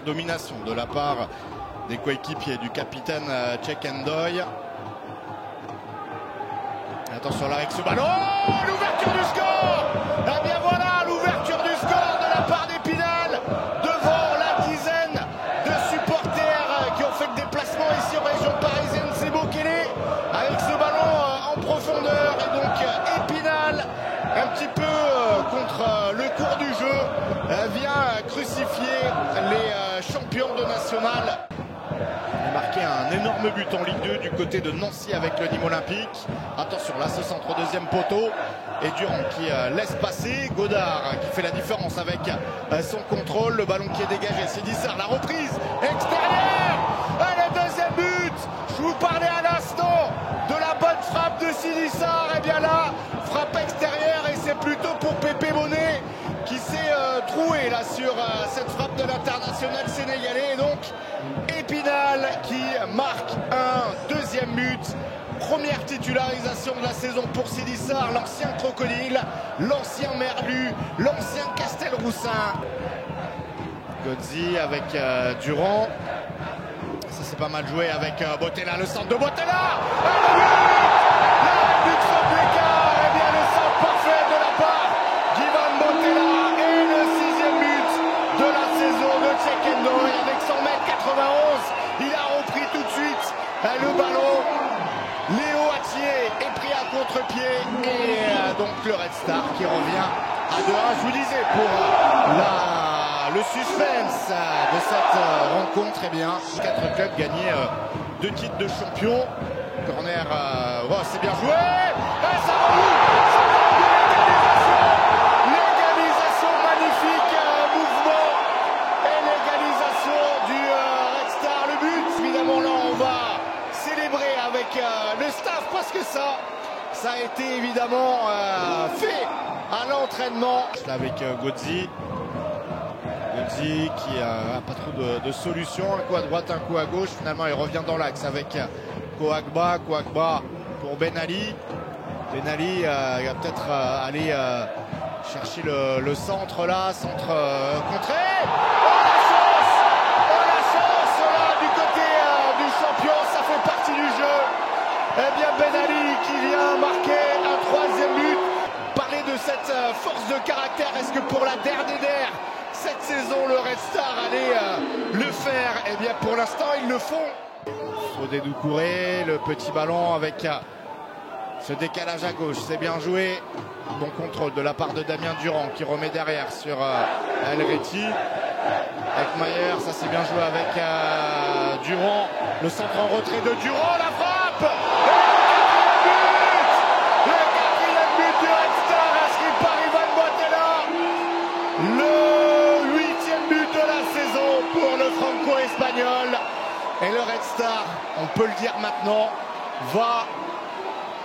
domination de la part des coéquipiers du capitaine Cheikh Ndoye. Attention là avec ce ballon, l'ouverture du score. Eh bien voilà, l'ouverture du score de la part d'Épinal devant la dizaine de supporters qui ont fait le déplacement ici en région parisienne. C'est Bokele avec ce ballon en profondeur et donc Épinal un petit peu contre le cours du jeu vient crucifier les champions de national. Il a marqué un énorme but en Ligue 2 du côté de Nancy avec le Nîmes Olympique. Attention là, ce centre au deuxième poteau et Durand qui laisse passer. Godard qui fait la différence avec son contrôle. Le ballon qui est dégagé, Sidissar, la reprise extérieure. Le deuxième but. Je vous parlais à l'instant de la bonne frappe de Sidissar. Et bien là, frappe extérieure et c'est plutôt pour Pépé Bonnet qui s'est troué là sur cette frappe de l'international sénégalais. Et donc Épinal qui marque un deuxième but. Première titularisation de la saison pour Sidissar, l'ancien Crocodile, l'ancien Merlu, l'ancien Castelroussin. Godzi avec Durand. Ça c'est pas mal joué avec Bottella, le centre de Bottella. Le but faute d'écart. Et bien le centre parfait de la part d'Ivan Bottella. Et le sixième but de la saison de Cheikh Ndoye avec 100 m 91. Il a repris tout de suite le ballon. Léo Atier est pris à contre-pied et donc le Red Star qui revient à 2-1. Je vous disais pour le suspense de cette rencontre, eh bien 4 clubs gagnés 2 titres de champion. Corner, c'est bien joué. Et ça l'égalisation magnifique, mouvement et l'égalisation du Red Star. Le but, évidemment là on va célébrer avec le staff parce que ça a été évidemment fait à l'entraînement. Avec Godzi. Godzi qui a pas trop de solutions, un coup à droite, un coup à gauche. Finalement il revient dans l'axe avec Kouagba pour Ben Ali. Ben Ali il va peut-être aller chercher le centre là, centre contré. Eh bien Ben Ali qui vient marquer un troisième but. Parler de cette force de caractère, est-ce que pour la dernière cette saison le Red Star allait le faire? Eh bien pour l'instant ils le font. Fodé Doucouré, le petit ballon avec ce décalage à gauche, c'est bien joué. Bon contrôle de la part de Damien Durand qui remet derrière sur El Reti. Avec Mayer, ça c'est bien joué avec Durand. Le centre en retrait de Durand, la frappe. Le quatrième but du Red Star inscrit par Ivan Bottella. Le 8e but de la saison pour le franco-espagnol. Et le Red Star, on peut le dire maintenant, va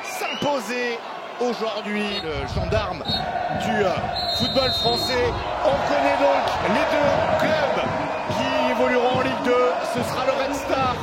s'imposer aujourd'hui. Le gendarme du football français. On connaît donc les 2 clubs qui évolueront en Ligue 2. Ce sera le Red Star.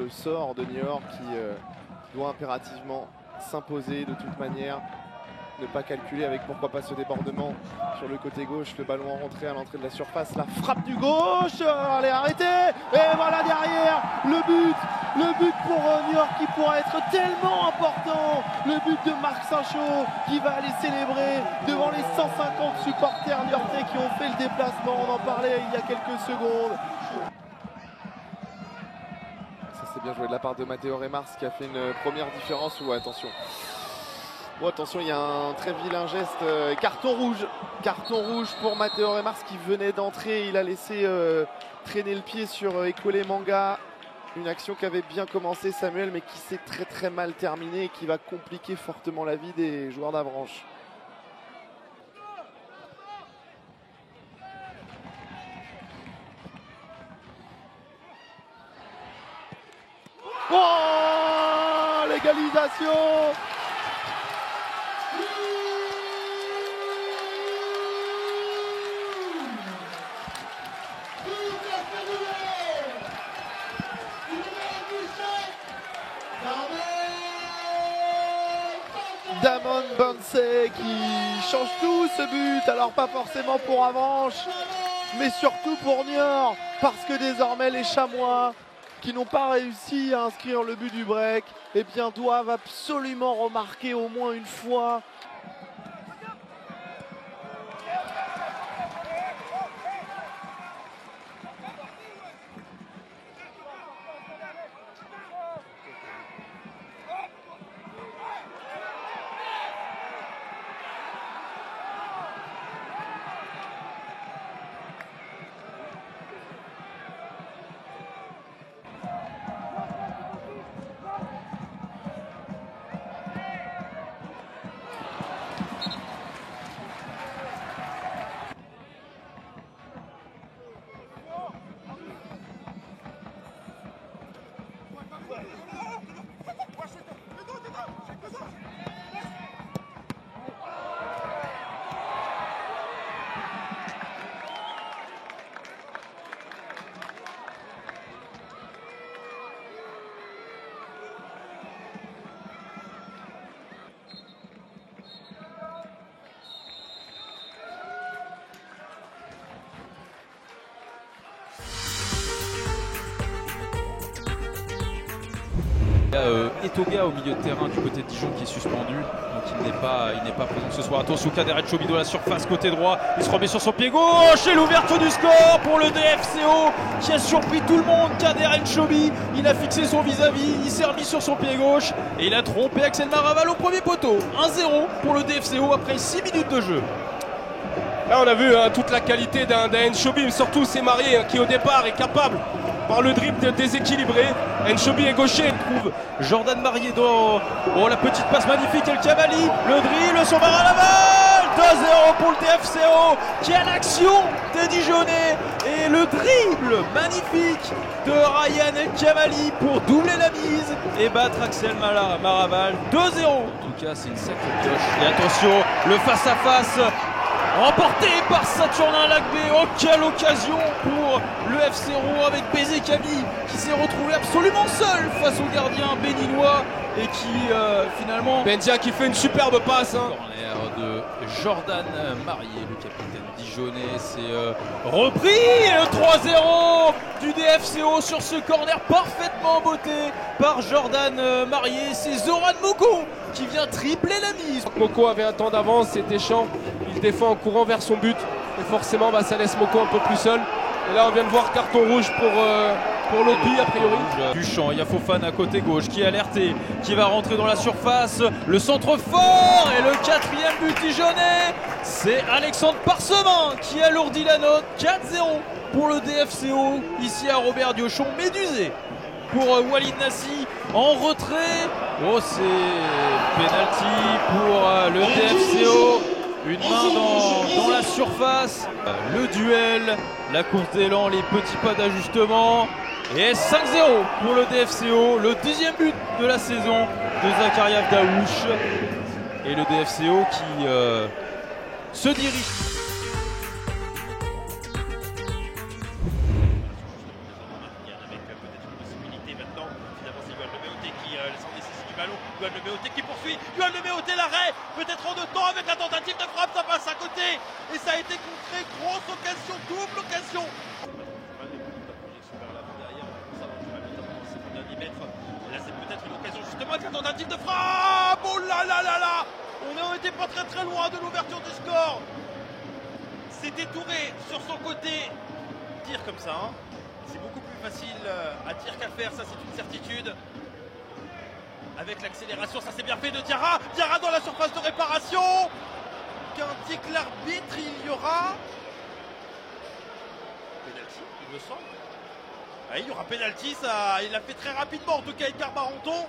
le sort de Niort qui doit impérativement s'imposer de toute manière. Ne pas calculer avec pourquoi pas ce débordement sur le côté gauche, le ballon en rentrée à l'entrée de la surface, la frappe du gauche, elle est arrêtée, et voilà derrière le but pour Niort qui pourra être tellement important, le but de Marc Saint-Chaud qui va aller célébrer devant les 150 supporters niortais qui ont fait le déplacement, on en parlait il y a quelques secondes. Ça c'est bien joué de la part de Matteo Remars qui a fait une première différence. Ou attention. Oh, attention, il y a un très vilain geste, carton rouge pour Matteo Remars qui venait d'entrer, il a laissé traîner le pied sur Ekole Manga, une action qui avait bien commencé Samuel mais qui s'est très mal terminée et qui va compliquer fortement la vie des joueurs d'Avranches. Oh, l'égalisation! Damon Bansey qui change tout ce but, alors pas forcément pour Avranches, mais surtout pour Niort, parce que désormais les Chamois, qui n'ont pas réussi à inscrire le but du break, eh bien doivent absolument remarquer au moins une fois. Etoga au milieu de terrain du côté de Dijon qui est suspendu, donc il n'est pas présent ce soir. Attention, Kader Chobi dans la surface côté droit, il se remet sur son pied gauche et l'ouverture du score pour le DFCO qui a surpris tout le monde. Kader Chobi, il a fixé son vis-à-vis, il s'est remis sur son pied gauche et il a trompé Axel Maraval au premier poteau. 1-0 pour le DFCO après 6 minutes de jeu. Là on a vu toute la qualité d'un Chobi, mais surtout c'est Marié qui au départ est capable par le dribble de déséquilibrer. Chobi est gaucher. Trouve Jordan Marié dans la petite passe magnifique, El Kamali, le dribble, son bar à Laval, 2-0 pour le DFCO. Quelle action des Dijonnais et le dribble magnifique de Ryan El Kamali pour doubler la mise et battre Axel Maraval 2-0. En tout cas c'est une sacrée pioche. Et attention, le face-à-face remporté par Saturnin Lagbé. Oh, quelle occasion pour le FCRO avec Bézé-Camille qui s'est retrouvé absolument seul face au gardien béninois et qui finalement... Bendia qui fait une superbe passe. Corner de Jordan Marié, le capitaine dijonnais. C'est repris 3-0 du DFCO sur ce corner parfaitement botté par Jordan Marié. C'est Zoran Moko qui vient tripler la mise. Moko avait un temps d'avance, c'était Champ. Il défend en courant vers son but et forcément ça laisse Moko un peu plus seul. Et là on vient de voir carton rouge pour Lopi a priori. Duchamp, il y a Fofana à côté gauche qui est alerté, qui va rentrer dans la surface. Le centre fort et le 4e but dijonnais. C'est Alexandre Parsemin qui alourdit la note. 4-0 pour le DFCO ici à Robert Diochon. Médusé pour Walid Nassi en retrait. Oh, c'est penalty pour le DFCO. Une main dans la surface, le duel, la course d'élan, les petits pas d'ajustement. Et 5-0 pour le DFCO, le 10e but de la saison de Zakaria Daouche. Et le DFCO qui se dirige. Avec peut-être une possibilité maintenant Yoann Le Méoté qui poursuit. Yoann Le Méoté, l'arrêt. Peut-être en 2 temps avec la tentative de frappe. Ça passe à côté. Et ça a été contré. Grosse occasion. Double occasion. Là, c'est peut-être une occasion justement avec la tentative de frappe. Oh là là là là. On n'était pas très loin de l'ouverture du score. C'était Touré sur son côté. Tir comme ça, hein. C'est beaucoup plus facile à dire qu'à faire, ça c'est une certitude. Avec l'accélération, ça c'est bien fait de Diarra. Diarra dans la surface de réparation. Qu'indique l'arbitre, il y aura pénalty, il me semble. Ah, il y aura pénalty, ça, il l'a fait très rapidement en tout cas, Edgar Barenton.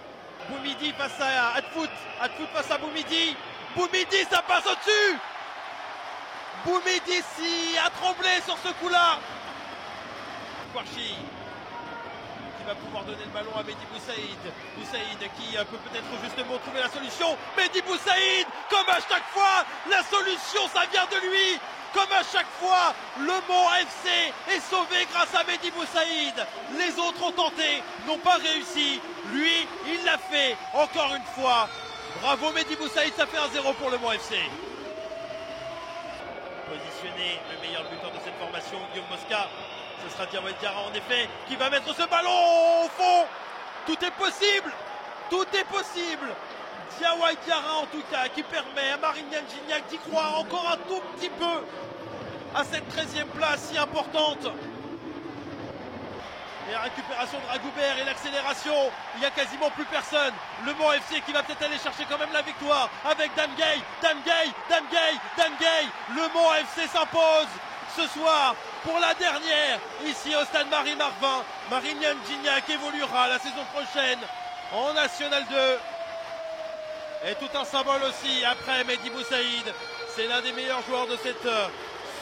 Boumidi face à Hadfoot. Hadfoot face à Boumidi. Boumidi, ça passe au-dessus. Boumidi a tremblé sur ce coup-là. Kouarchi qui va pouvoir donner le ballon à Mehdi Boussaïd. Boussaïd qui peut peut-être justement trouver la solution. Mehdi Boussaïd, comme à chaque fois, la solution ça vient de lui. Comme à chaque fois, le Mans FC est sauvé grâce à Mehdi Boussaïd. Les autres ont tenté, n'ont pas réussi. Lui, il l'a fait encore une fois. Bravo Mehdi Boussaïd, ça fait 1-0 pour le Mans FC. Positionné le meilleur buteur de cette formation, Guillaume Mosca. Ce sera Diawara Diarra en effet qui va mettre ce ballon au fond. Tout est possible. Tout est possible. Diawara Diarra en tout cas qui permet à Marignan Gignac d'y croire encore un tout petit peu à cette 13e place si importante. Et la récupération de Ragoubert et l'accélération, il n'y a quasiment plus personne. Le Mans FC qui va peut-être aller chercher quand même la victoire avec Dan Gay. Le Mans FC s'impose ce soir pour la dernière ici au stade Marie-Marvin. Marignan Gignac évoluera la saison prochaine en National 2. Et tout un symbole aussi après Mehdi Boussaïd. C'est l'un des meilleurs joueurs de cette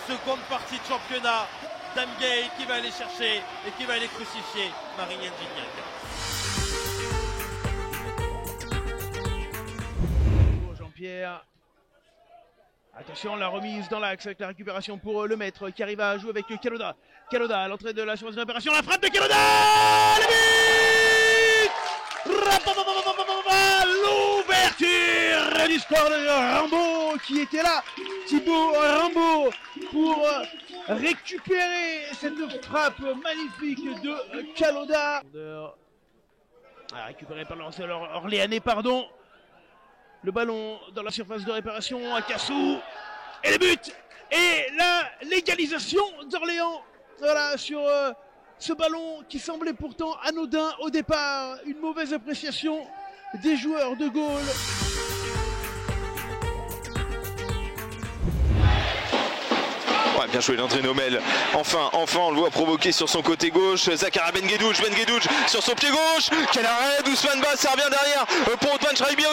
seconde partie de championnat. Dan Gay qui va aller chercher et qui va aller crucifier Marignan Gignac. Jean-Pierre. Attention, la remise dans l'axe avec la récupération pour le maître qui arrive à jouer avec Keloda. Keloda à l'entrée de la surface de réparation. La frappe de Keloda. Le but. L'ouverture du score de Rambo qui était là. Thibaut Rambo pour récupérer cette frappe magnifique de Keloda. Récupéré par le lanceur orléanais, pardon. Le ballon dans la surface de réparation à Cassou. Et le but. Et la légalisation d'Orléans. Voilà, sur ce ballon qui semblait pourtant anodin au départ. Une mauvaise appréciation des joueurs de Gaulle. Ouais, bien joué l'André Nomel. Enfin, on le voit provoquer sur son côté gauche. Zakaria Benguedouche sur son pied gauche. Quel arrêt d'Ousmane Ba, ça revient derrière pour Othman Shraibi.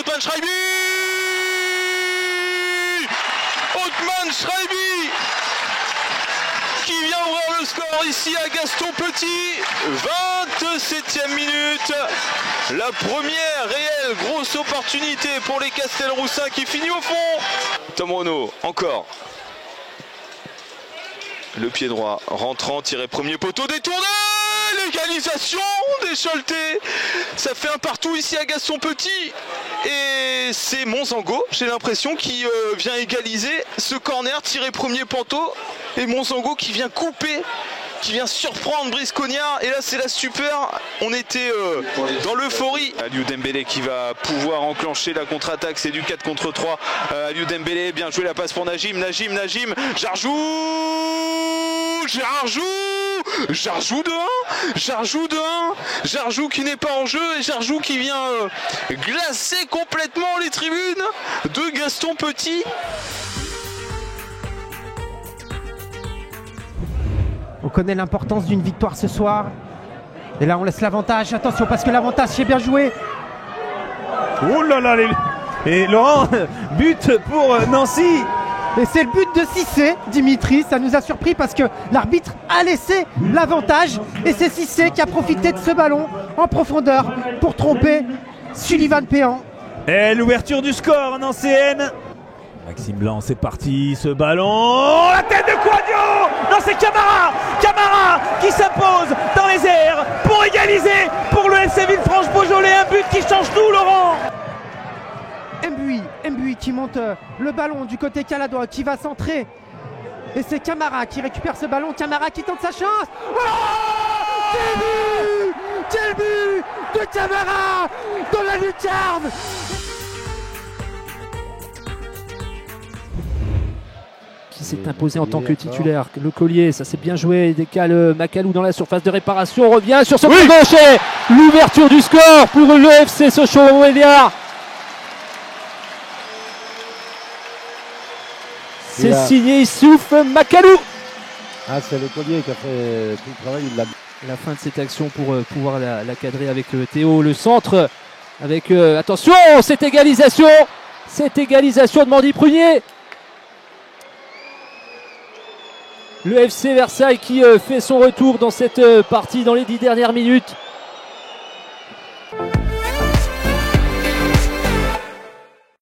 Othman Shraibi qui vient ouvrir le score ici à Gaston Petit. 27e minute. La première réelle grosse opportunité pour les Castelroussins qui finit au fond. Tom Renaud, encore. Le pied droit, rentrant, tiré premier poteau, détourné. L'égalisation des Choletais. Ça fait un partout ici à Gaston Petit. Et c'est Monsango, j'ai l'impression, qui vient égaliser ce corner tiré premier poteau. Et Monsango qui vient couper, qui vient surprendre Brice Cognard. Et là c'est la super, on était dans l'euphorie. Aliou Dembélé qui va pouvoir enclencher la contre-attaque, c'est du 4 contre 3. Aliou Dembélé, bien joué, la passe pour Najim. Jarjou de 1. Jarjou qui n'est pas en jeu et Jarjou qui vient glacer complètement les tribunes de Gaston Petit. On connaît l'importance d'une victoire ce soir. Et là on laisse l'avantage. Attention parce que l'avantage c'est bien joué. Oh là là, et Laurent, but pour Nancy. Et c'est le but de Cissé, Dimitri. Ça nous a surpris parce que l'arbitre a laissé l'avantage. Et c'est Cissé qui a profité de ce ballon en profondeur pour tromper Sullivan Péan. Et l'ouverture du score nancéenne. Maxime Blanc, c'est parti, ce ballon. La tête de Kouadio. Non, c'est Camara qui s'impose dans les airs pour égaliser pour le FC Villefranche-Beaujolais. Un but qui change tout, Laurent. Mbui qui monte le ballon du côté caladois, qui va centrer. Et c'est Camara qui récupère ce ballon. Camara qui tente sa chance. Oh, quel but! Quel but de Camara dans la lucarne! Qui s'est imposé en tant que titulaire. Le collier, ça s'est bien joué. Il décale Macalou dans la surface de réparation. On revient sur ce pied gauche et l'ouverture du score pour le FC Sochaux-Montbéliard. C'est signé Issouf Macalou. Ah, c'est le collier qui a fait tout le travail. La fin de cette action pour pouvoir la cadrer avec Théo. Le centre avec, attention, cette égalisation de Mandy Prunier. Le FC Versailles qui fait son retour dans cette partie dans les 10 dernières minutes.